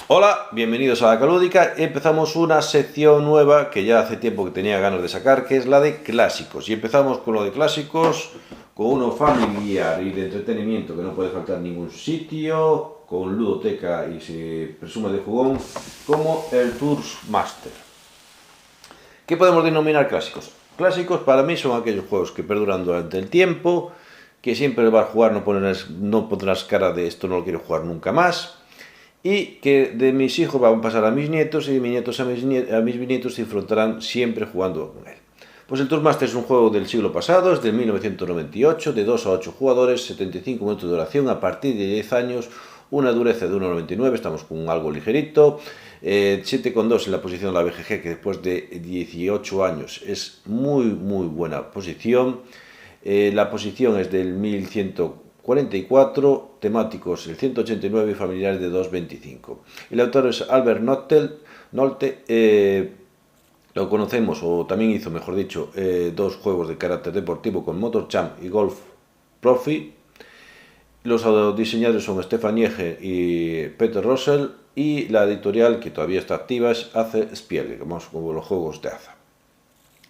Hola, bienvenidos a la Calúdica. Empezamos una sección nueva que ya hace tiempo que tenía ganas de sacar, que es la de clásicos. Y empezamos con lo de clásicos, con uno familiar y de entretenimiento que no puede faltar en ningún sitio, con ludoteca y se presume de jugón, como el Tours Master. ¿Qué podemos denominar clásicos? Clásicos para mí son aquellos juegos que perduran durante el tiempo, que siempre vas a jugar, no pondrás cara de esto no lo quiero jugar nunca más, y que de mis hijos van a pasar a mis nietos y de mis nietos a mis bisnietos disfrutarán siempre jugando con él. Pues el Tourmaster es un juego del siglo pasado, es de 1998, de 2 a 8 jugadores, 75 minutos de duración, a partir de 10 años, una dureza de 1,99, estamos con algo ligerito, 7,2 en la posición de la BGG, que después de 18 años es muy buena posición. La posición es del 1144, temáticos el 189 y familiares de 225. El autor es Albert Nolte, lo conocemos, o también hizo, mejor dicho, dos juegos de carácter deportivo con Motor Champ y Golf Profi. Los diseñadores son Stefan Niege y Peter Russell, y la editorial, que todavía está activa, es Ace Spiele, como los juegos de Aza.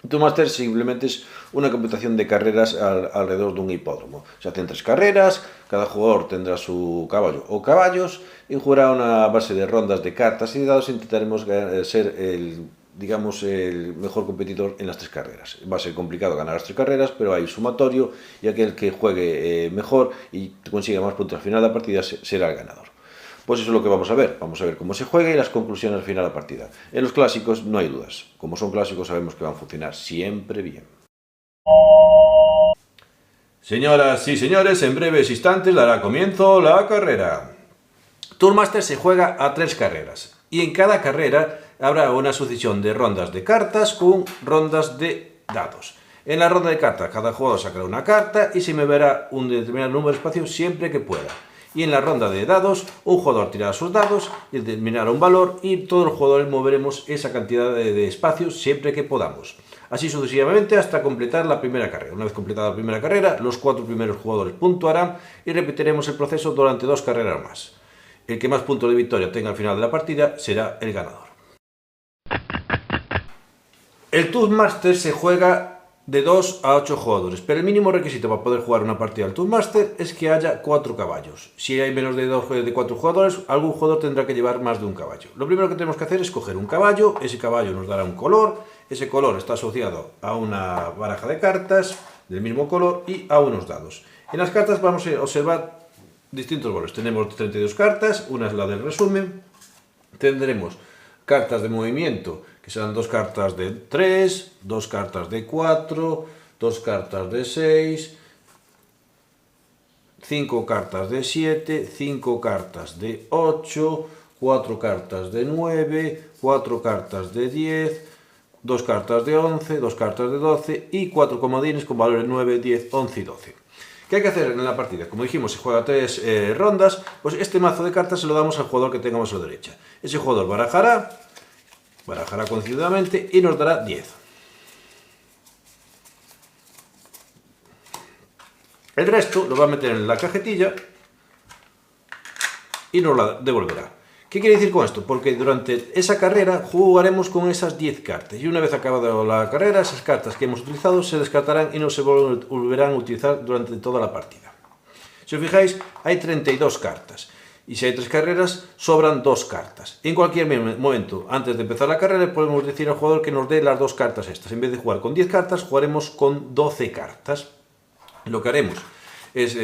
Tourmaster simplemente es una competición de carreras alrededor de un hipódromo. Se hacen 3 carreras, cada jugador tendrá su caballo o caballos y jugará una base de rondas de cartas y de dados. Intentaremos ser el mejor competidor en las 3 carreras. Va a ser complicado ganar las 3 carreras, pero hay sumatorio y aquel que juegue mejor y consiga más puntos al final de la partida será el ganador. Pues eso es lo que vamos a ver cómo se juega y las conclusiones al final de la partida. En los clásicos no hay dudas, como son clásicos sabemos que van a funcionar siempre bien. Señoras y señores, en breves instantes dará comienzo la carrera. Tourmaster se juega a 3 carreras y en cada carrera habrá una sucesión de rondas de cartas con rondas de dados. En la ronda de cartas cada jugador sacará una carta y se moverá un determinado número de espacios siempre que pueda. Y en la ronda de dados, un jugador tirará sus dados y determinará un valor y todos los jugadores moveremos esa cantidad de espacios siempre que podamos. Así sucesivamente hasta completar la primera carrera. Una vez completada la primera carrera, los 4 primeros jugadores puntuarán y repetiremos el proceso durante 2 carreras más. El que más puntos de victoria tenga al final de la partida será el ganador. El Tourmaster se juega de 2 a 8 jugadores, pero el mínimo requisito para poder jugar una partida al Tourmaster es que haya 4 caballos. Si hay menos de 4 jugadores, algún jugador tendrá que llevar más de un caballo. Lo primero que tenemos que hacer es coger un caballo, ese caballo nos dará un color, ese color está asociado a una baraja de cartas del mismo color y a unos dados. En las cartas vamos a observar distintos valores. Tenemos 32 cartas, una es la del resumen, tendremos cartas de movimiento, que serán 2 cartas de 3, 2 cartas de 4, 2 cartas de 6, 5 cartas de 7, 5 cartas de 8, 4 cartas de 9, 4 cartas de 10, 2 cartas de 11, 2 cartas de 12 y 4 comodines con valores 9, 10, 11 y 12. ¿Qué hay que hacer en la partida? Como dijimos, se juega 3 rondas, pues este mazo de cartas se lo damos al jugador que tengamos a la derecha. Ese jugador barajará concienzudamente y nos dará 10. El resto lo va a meter en la cajetilla y nos la devolverá. ¿Qué quiere decir con esto? Porque durante esa carrera jugaremos con esas 10 cartas y una vez acabada la carrera, esas cartas que hemos utilizado se descartarán y no se volverán a utilizar durante toda la partida. Si os fijáis, hay 32 cartas. Y si hay 3 carreras, sobran 2 cartas. En cualquier momento, antes de empezar la carrera, podemos decir al jugador que nos dé las 2 cartas estas. En vez de jugar con 10 cartas, jugaremos con 12 cartas. Lo que haremos es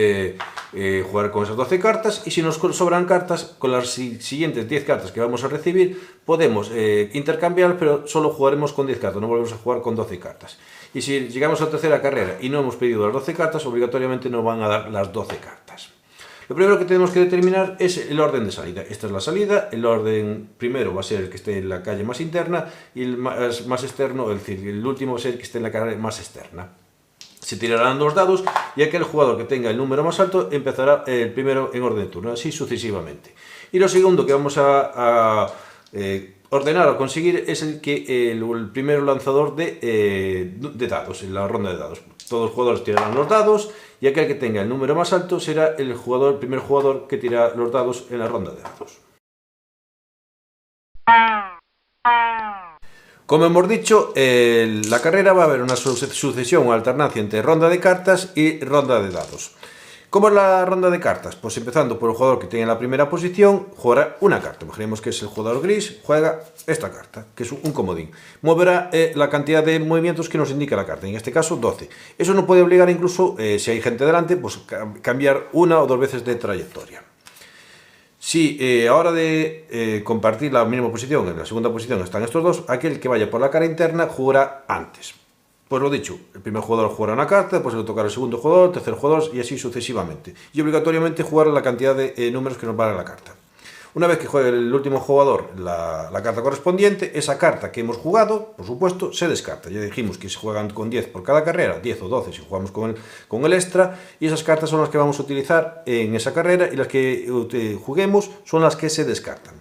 jugar con esas 12 cartas y si nos sobran cartas, con las siguientes 10 cartas que vamos a recibir, podemos intercambiar, pero solo jugaremos con 10 cartas, no volvemos a jugar con 12 cartas. Y si llegamos a la tercera carrera y no hemos pedido las 12 cartas, obligatoriamente nos van a dar las 12 cartas. Lo primero que tenemos que determinar es el orden de salida. Esta es la salida, el orden primero va a ser el que esté en la calle más interna y el más externo, es decir, el último va a ser el que esté en la calle más externa. Se tirarán 2 dados y aquel jugador que tenga el número más alto empezará el primero en orden de turno, así sucesivamente. Y lo segundo que vamos a ordenar o conseguir es el primer lanzador de dados, en la ronda de dados. Todos los jugadores tirarán los dados y aquel que tenga el número más alto será el primer jugador que tira los dados en la ronda de dados. Como hemos dicho, la carrera va a haber una sucesión o alternancia entre ronda de cartas y ronda de dados. ¿Cómo es la ronda de cartas? Pues empezando por el jugador que tiene la primera posición, jugará una carta. Imaginemos que es el jugador gris, juega esta carta, que es un comodín. Moverá la cantidad de movimientos que nos indica la carta, en este caso 12. Eso nos puede obligar incluso, si hay gente delante, pues cambiar una o dos veces de trayectoria. Si a hora de compartir la misma posición, en la segunda posición están estos dos, aquel que vaya por la cara interna jugará antes. Pues lo dicho, el primer jugador jugará una carta, después le tocará el segundo jugador, el tercer jugador y así sucesivamente. Y obligatoriamente jugar la cantidad de números que nos vale la carta. Una vez que juegue el último jugador la carta correspondiente, esa carta que hemos jugado, por supuesto, se descarta. Ya dijimos que se juegan con 10 por cada carrera, 10 o 12 si jugamos con el extra, y esas cartas son las que vamos a utilizar en esa carrera y las que juguemos son las que se descartan.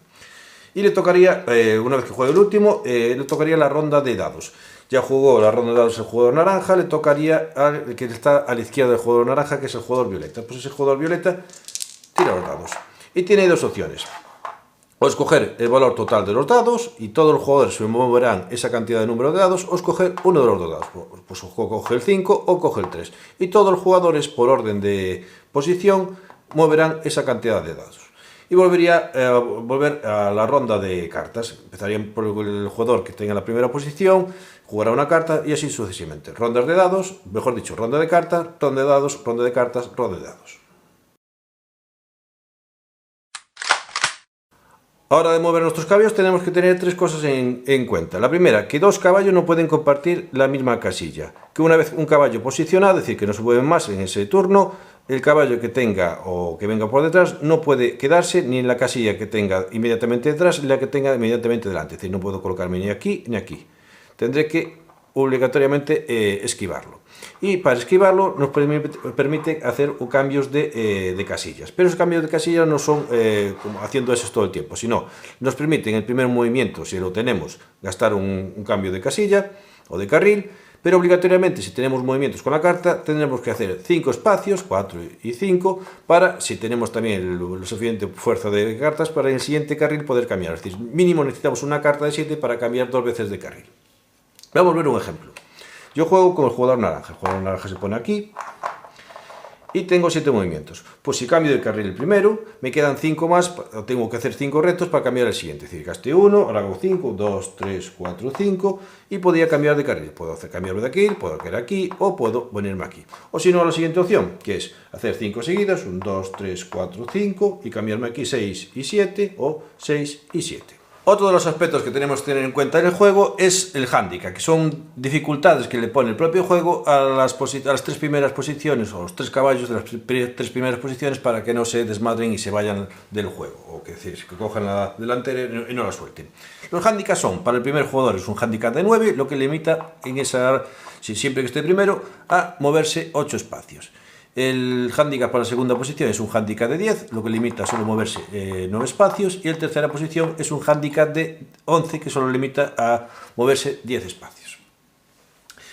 Y le tocaría, una vez que juegue el último, le tocaría la ronda de dados. Ya jugó la ronda de dados el jugador naranja, le tocaría al que está a la izquierda del jugador naranja, que es el jugador violeta. Pues ese jugador violeta tira los dados. Y tiene dos opciones. O escoger el valor total de los dados, y todos los jugadores se moverán esa cantidad de número de dados, o escoger uno de los dos dados. Pues o coge el 5 o coge el 3. Y todos los jugadores, por orden de posición, moverán esa cantidad de dados. Y volver a la ronda de cartas. Empezarían por el jugador que tenga la primera posición, jugará una carta y así sucesivamente. Rondas de dados, mejor dicho, ronda de cartas, ronda de dados, ronda de cartas, ronda de dados. A la hora de mover nuestros caballos tenemos que tener tres cosas en cuenta. La primera, que dos caballos no pueden compartir la misma casilla. Que una vez un caballo posicionado, es decir, que no se mueven más en ese turno, el caballo que tenga o que venga por detrás no puede quedarse ni en la casilla que tenga inmediatamente detrás ni la que tenga inmediatamente delante. Es decir, no puedo colocarme ni aquí ni aquí. Tendré que obligatoriamente esquivarlo. Y para esquivarlo nos permite hacer cambios de casillas. Pero esos cambios de casillas no son como haciendo eso todo el tiempo, sino nos permite en el primer movimiento, si lo tenemos, gastar un cambio de casilla o de carril, pero obligatoriamente si tenemos movimientos con la carta tendremos que hacer 5 espacios, 4 y 5, para, si tenemos también la suficiente fuerza de cartas, para en el siguiente carril poder cambiar. Es decir, mínimo necesitamos una carta de 7 para cambiar 2 veces de carril. Vamos a ver un ejemplo. Yo juego con el jugador naranja. El jugador naranja se pone aquí y tengo 7 movimientos. Pues si cambio de carril el primero, me quedan 5 más, tengo que hacer 5 retos para cambiar el siguiente. Es decir, gasté 1, ahora hago 5, 2, 3, 4, 5 y podría cambiar de carril. Puedo cambiarlo de aquí, puedo caer aquí o puedo venirme aquí. O si no, la siguiente opción, que es hacer 5 seguidas, 1, 2, 3, 4, 5 y cambiarme aquí 6 y 7 o 6 y 7. Otro de los aspectos que tenemos que tener en cuenta en el juego es el hándicap, que son dificultades que le pone el propio juego a las 3 primeras posiciones, o los 3 caballos de las 3 primeras posiciones, para que no se desmadren y se vayan del juego, o que decir, que cojan la delantera y no la suelten. Los hándicaps son, para el primer jugador es un hándicap de 9, lo que le limita en esa, siempre que esté primero, a moverse 8 espacios. El hándicap para la segunda posición es un hándicap de 10, lo que limita a solo moverse 9 espacios, y el tercera posición es un hándicap de 11, que solo limita a moverse 10 espacios.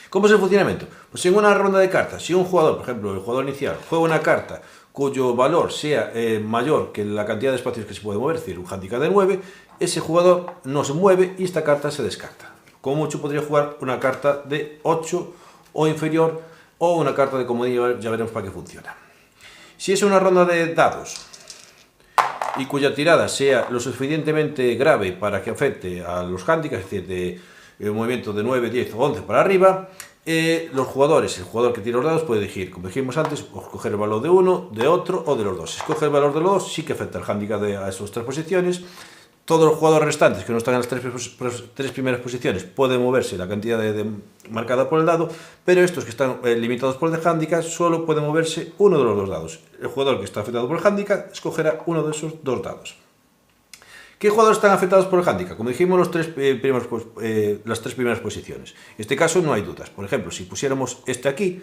¿Cómo es el funcionamiento? Pues en una ronda de cartas, si un jugador, por ejemplo, el jugador inicial, juega una carta cuyo valor sea mayor que la cantidad de espacios que se puede mover, es decir, un hándicap de 9, ese jugador no se mueve y esta carta se descarta. Como mucho podría jugar una carta de 8 o inferior, o una carta de comodín, ya veremos para qué funciona. Si es una ronda de dados y cuya tirada sea lo suficientemente grave para que afecte a los hándicaps, es decir, de movimiento de 9, 10 o 11 para arriba, los jugadores, el jugador que tira los dados puede elegir, como dijimos antes, o escoger el valor de uno, de otro o de los dos. Si escoge el valor de los dos, sí que afecta el hándicap a esas 3 posiciones. Todos los jugadores restantes que no están en las 3 primeras posiciones pueden moverse la cantidad marcada por el dado, pero estos que están limitados por el hándicap solo pueden moverse uno de los 2 dados. El jugador que está afectado por el hándicap escogerá uno de esos 2 dados. ¿Qué jugadores están afectados por el hándicap? Como dijimos, las 3 primeras posiciones. En este caso no hay dudas. Por ejemplo, si pusiéramos este aquí,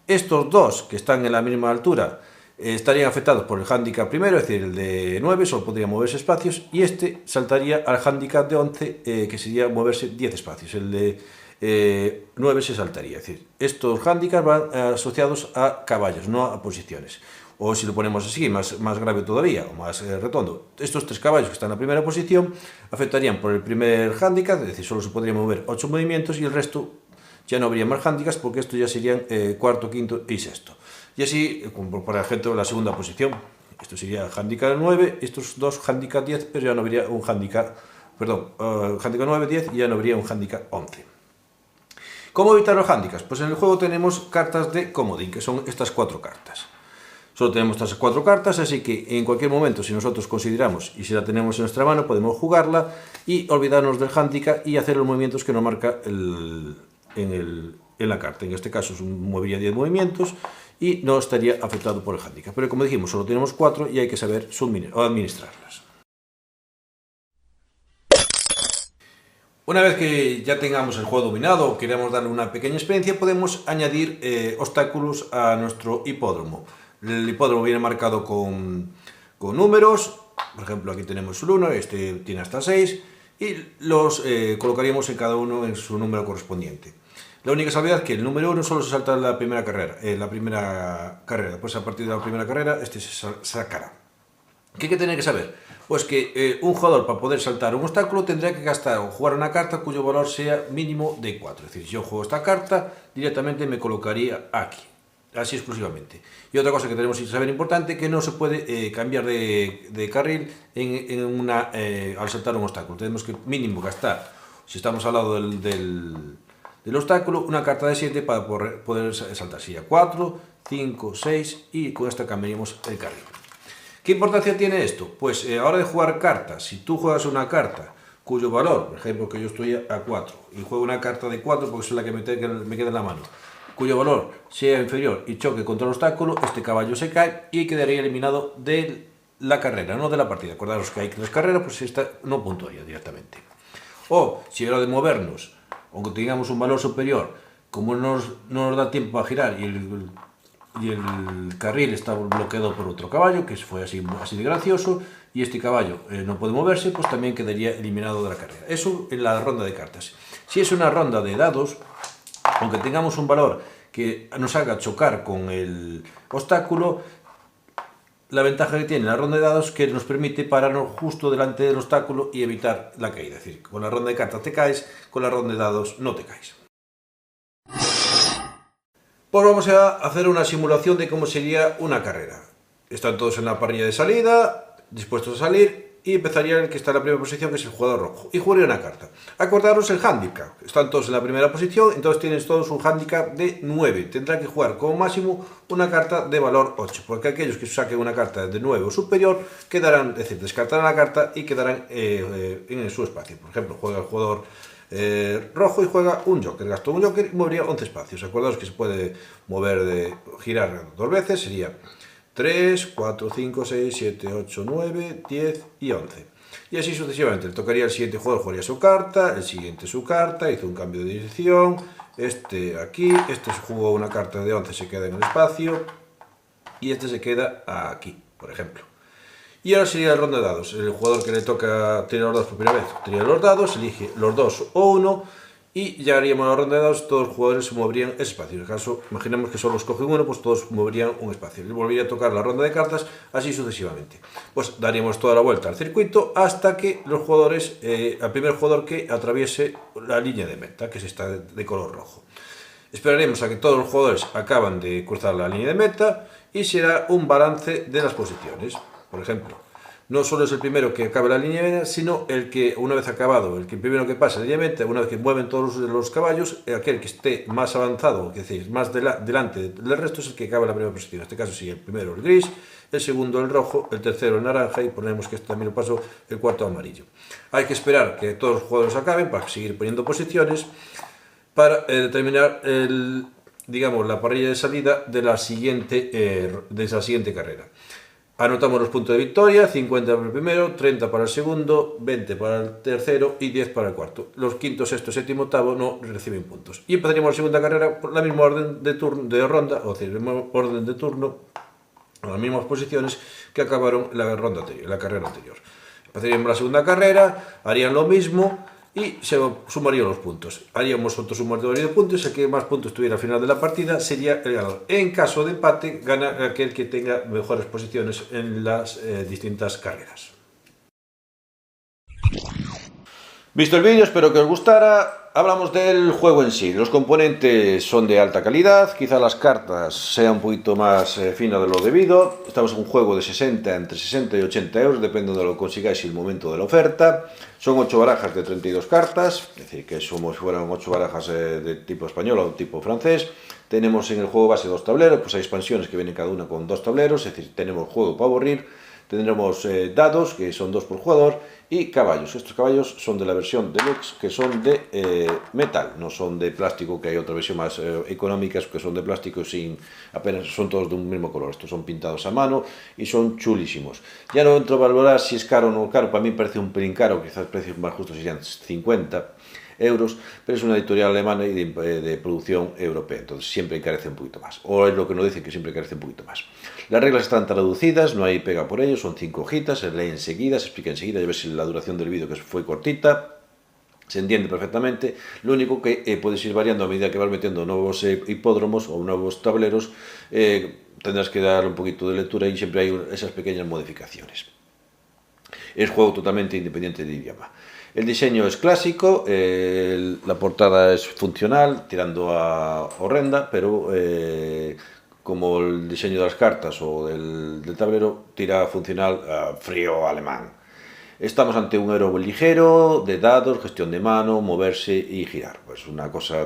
estos 2 que están en la misma altura estarían afectados por el hándicap primero, es decir, el de 9, solo podría moverse espacios, y este saltaría al hándicap de 11, que sería moverse 10 espacios. El de 9 se saltaría. Es decir, estos hándicaps van asociados a caballos, no a posiciones. O si lo ponemos así, más grave todavía, o más redondo, estos 3 caballos que están en la primera posición afectarían por el primer hándicap, es decir, solo se podrían mover 8 movimientos y el resto ya no habría más hándicaps porque estos ya serían cuarto, quinto y sexto. Y así, como por ejemplo, la segunda posición. Esto sería handicap 9, estos dos handicap 10, pero ya no habría un handicap, perdón, handicap 9, 10 y ya no habría un handicap 11. ¿Cómo evitar los handicaps? Pues en el juego tenemos cartas de comodín, que son estas 4 cartas. Solo tenemos estas 4 cartas, así que en cualquier momento, si nosotros consideramos y si la tenemos en nuestra mano, podemos jugarla y olvidarnos del handicap y hacer los movimientos que nos marca en la carta. En este caso movería 10 movimientos y no estaría afectado por el handicap. Pero como dijimos, solo tenemos 4 y hay que saber administrarlas. Una vez que ya tengamos el juego dominado o queremos darle una pequeña experiencia, podemos añadir obstáculos a nuestro hipódromo. El hipódromo viene marcado con números, por ejemplo aquí tenemos el 1, este tiene hasta 6, y los colocaríamos en cada uno en su número correspondiente. La única salvedad es que el número 1 solo se salta en la primera carrera, pues a partir de la primera carrera este se sacará. ¿Qué hay que tener que saber? Pues que un jugador para poder saltar un obstáculo tendría que gastar o jugar una carta cuyo valor sea mínimo de 4. Es decir, si yo juego esta carta, directamente me colocaría aquí, así exclusivamente. Y otra cosa que tenemos que saber importante, que no se puede cambiar de carril al saltar un obstáculo. Tenemos que mínimo gastar, si estamos al lado del obstáculo, una carta de 7 para poder saltar. Sería 4, 5, 6 y con esta cambiaríamos el carril. ¿Qué importancia tiene esto? Pues a la hora de jugar cartas, si tú juegas una carta cuyo valor, por ejemplo que yo estoy a 4 y juego una carta de 4 porque es la que me queda en la mano, cuyo valor sea inferior y choque contra el obstáculo, este caballo se cae y quedaría eliminado de la carrera, no de la partida. Acordaros que hay 3 carreras, pues esta no puntuaría directamente. O si a la hora de movernos, aunque tengamos un valor superior, como no nos da tiempo a girar y el carril está bloqueado por otro caballo, que fue así de gracioso, y este caballo no puede moverse, pues también quedaría eliminado de la carrera. Eso en la ronda de cartas. Si es una ronda de dados, aunque tengamos un valor que nos haga chocar con el obstáculo, la ventaja que tiene la ronda de dados es que nos permite pararnos justo delante del obstáculo y evitar la caída. Es decir, con la ronda de cartas te caes, con la ronda de dados no te caes. Pues vamos a hacer una simulación de cómo sería una carrera. Están todos en la parrilla de salida, dispuestos a salir, y empezaría el que está en la primera posición, que es el jugador rojo, y jugaría una carta. Acordaros el handicap. Están todos en la primera posición, entonces tienen todos un handicap de 9. Tendrá que jugar como máximo una carta de valor 8, porque aquellos que saquen una carta de 9 o superior quedarán, es decir, descartarán la carta y quedarán en su espacio. Por ejemplo, juega el jugador rojo y juega un joker, gastó un joker y movería 11 espacios. Acordaos que se puede girar 2 veces, sería 3, 4, 5, 6, 7, 8, 9, 10 y 11. Y así sucesivamente. Le tocaría al siguiente jugador, jugaría su carta, el siguiente su carta, hizo un cambio de dirección, este aquí, este jugó una carta de 11, se queda en el espacio, y este se queda aquí, por ejemplo. Y ahora sería la ronda de dados. El jugador que le toca tirar los dados por primera vez, tira los dados, elige los 2 o 1 y ya haríamos la ronda de dados, todos los jugadores se moverían ese espacio. En el caso, imaginemos que solo escogen uno, pues todos moverían un espacio. Y volvería a tocar la ronda de cartas, así sucesivamente. Pues daríamos toda la vuelta al circuito hasta que los jugadores, al primer jugador que atraviese la línea de meta, que es esta de color rojo. Esperaremos a que todos los jugadores acaban de cruzar la línea de meta y será un balance de las posiciones. Por ejemplo, no solo es el primero que acabe la línea de meta, sino el que, una vez acabado, el primero que pasa la línea de meta, una vez que mueven todos los caballos, aquel que esté más avanzado, es decir, más delante del resto, es el que acaba la primera posición. En este caso sigue el primero el gris, el segundo el rojo, el tercero el naranja y ponemos que este también lo pasó el cuarto amarillo. Hay que esperar que todos los jugadores acaben para seguir poniendo posiciones para determinar la parrilla de salida de la siguiente carrera. Anotamos los puntos de victoria: 50 para el primero, 30 para el segundo, 20 para el tercero y 10 para el cuarto. Los quinto, sexto, séptimo, octavo no reciben puntos. Y empezaríamos la segunda carrera por la misma orden de ronda, o sea, el mismo orden de turno, a las mismas posiciones que acabaron la carrera anterior. Empezaríamos la segunda carrera, harían lo mismo y se sumarían los puntos. Haríamos otro sumatorio de puntos, el que más puntos tuviera al final de la partida sería el ganador. En caso de empate, gana aquel que tenga mejores posiciones en las distintas carreras. Visto el vídeo, espero que os gustara. Hablamos del juego en sí. Los componentes son de alta calidad, quizá las cartas sean un poquito más finas de lo debido. Estamos en un juego de entre 60 y 80 euros, depende de lo que consigáis y el momento de la oferta. Son 8 barajas de 32 cartas, es decir, que somos si fueran 8 barajas de tipo español o tipo francés. Tenemos en el juego base 2 tableros, pues hay expansiones que vienen cada una con 2 tableros, es decir, tenemos juego para aburrir. Tendremos dados, que son 2 por jugador, y caballos. Estos caballos son de la versión deluxe, que son de metal, no son de plástico, que hay otra versión más económica, que son de plástico, apenas son todos de un mismo color. Estos son pintados a mano y son chulísimos. Ya no entro a valorar si es caro o no caro, para mí parece un pelín caro, quizás el precio más justo serían 50 euros, pero es una editorial alemana y de producción europea, entonces siempre encarece un poquito más, o es lo que nos dicen, que siempre encarece un poquito más. Las reglas están traducidas, no hay pega por ello, son 5 hojitas, se lee enseguida, se explica enseguida, ya ves la duración del vídeo que fue cortita, se entiende perfectamente. Lo único que puedes ir variando a medida que vas metiendo nuevos hipódromos o nuevos tableros, tendrás que dar un poquito de lectura y siempre hay esas pequeñas modificaciones. Es juego totalmente independiente de idioma. El diseño es clásico, la portada es funcional, tirando a horrenda, pero como el diseño de las cartas o del tablero, tira funcional frío alemán. Estamos ante un héroe ligero, de dados, gestión de mano, moverse y girar. Pues una cosa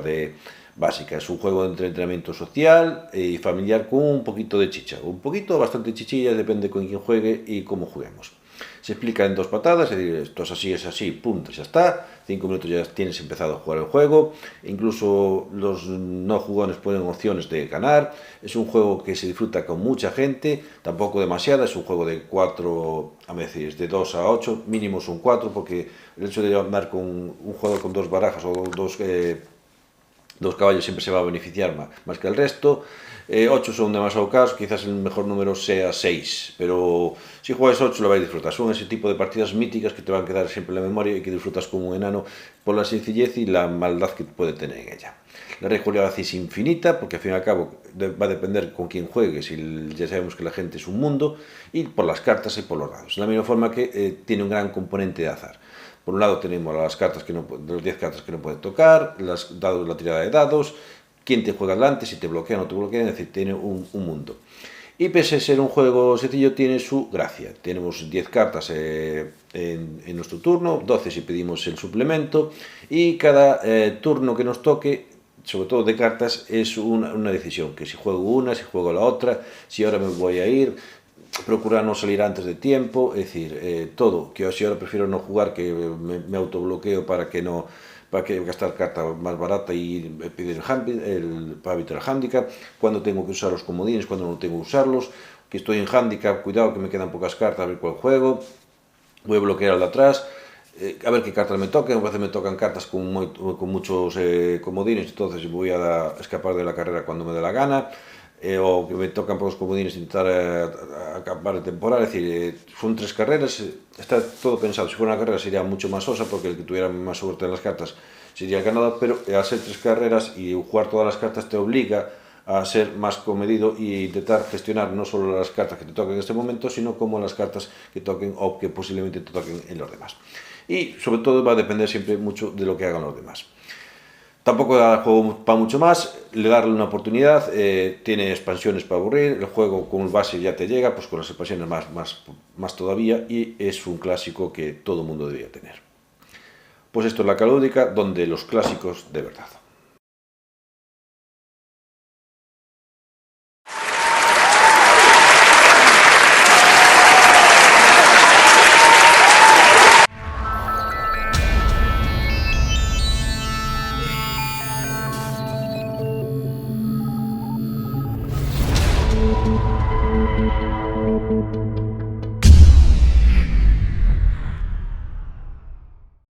básica, es un juego de entretenimiento social y familiar con un poquito de chicha. Un poquito, bastante chichilla, depende con quién juegue y cómo juguemos. Se explica en 2 patadas, es decir, esto es así, punto, ya está. 5 minutos ya tienes empezado a jugar el juego. Incluso los no jugones ponen opciones de ganar. Es un juego que se disfruta con mucha gente, tampoco demasiada. Es un juego de 4, a veces de 2 a 8, mínimo son 4, porque el hecho de andar con un juego con 2 barajas o 2 caballos siempre se va a beneficiar más que el resto. 8 son demasiado caros, quizás el mejor número sea 6, pero si juegas 8 lo vais a disfrutar. Son ese tipo de partidas míticas que te van a quedar siempre en la memoria y que disfrutas como un enano por la sencillez y la maldad que puede tener en ella. La rejugabilidad es infinita, porque al fin y al cabo va a depender con quién juegues, y ya sabemos que la gente es un mundo, y por las cartas y por los dados. De la misma forma que tiene un gran componente de azar. Por un lado tenemos las cartas de los 10 cartas que no puedes tocar, la tirada de dados, quién te juega delante, si te bloquean o no te bloquean, es decir, tiene un mundo. Y pese a ser un juego sencillo, tiene su gracia. Tenemos 10 cartas en nuestro turno, 12 si pedimos el suplemento, y cada turno que nos toque, sobre todo de cartas, es una decisión, que si juego una, si juego la otra, si ahora me voy a ir, procurar no salir antes de tiempo, es decir, todo, que si ahora prefiero no jugar, que me autobloqueo para que gastar carta más barata y pedir para evitar el handicap, cuando tengo que usar los comodines, cuando no tengo que usarlos, que estoy en handicap, cuidado que me quedan pocas cartas, a ver cuál juego, voy a bloquear al de atrás, a ver qué cartas me tocan. A veces me tocan cartas con muchos comodines, entonces voy a escapar de la carrera cuando me dé la gana, o que me tocan pocos comodines, intentar acabar de temporada. Es decir, son 3 carreras, está todo pensado. Si fuera una carrera sería mucho más sosa, porque el que tuviera más suerte en las cartas sería el ganador, pero al ser 3 carreras y jugar todas las cartas te obliga a ser más comedido e intentar gestionar no solo las cartas que te toquen en este momento, sino como las cartas que toquen o que posiblemente te toquen en los demás. Y sobre todo va a depender siempre mucho de lo que hagan los demás. Tampoco da juego para mucho más, le darle una oportunidad, tiene expansiones para aburrir, el juego con el base ya te llega, pues con las expansiones más todavía, y es un clásico que todo el mundo debería tener. Pues esto es la Calúdica, donde los clásicos de verdad.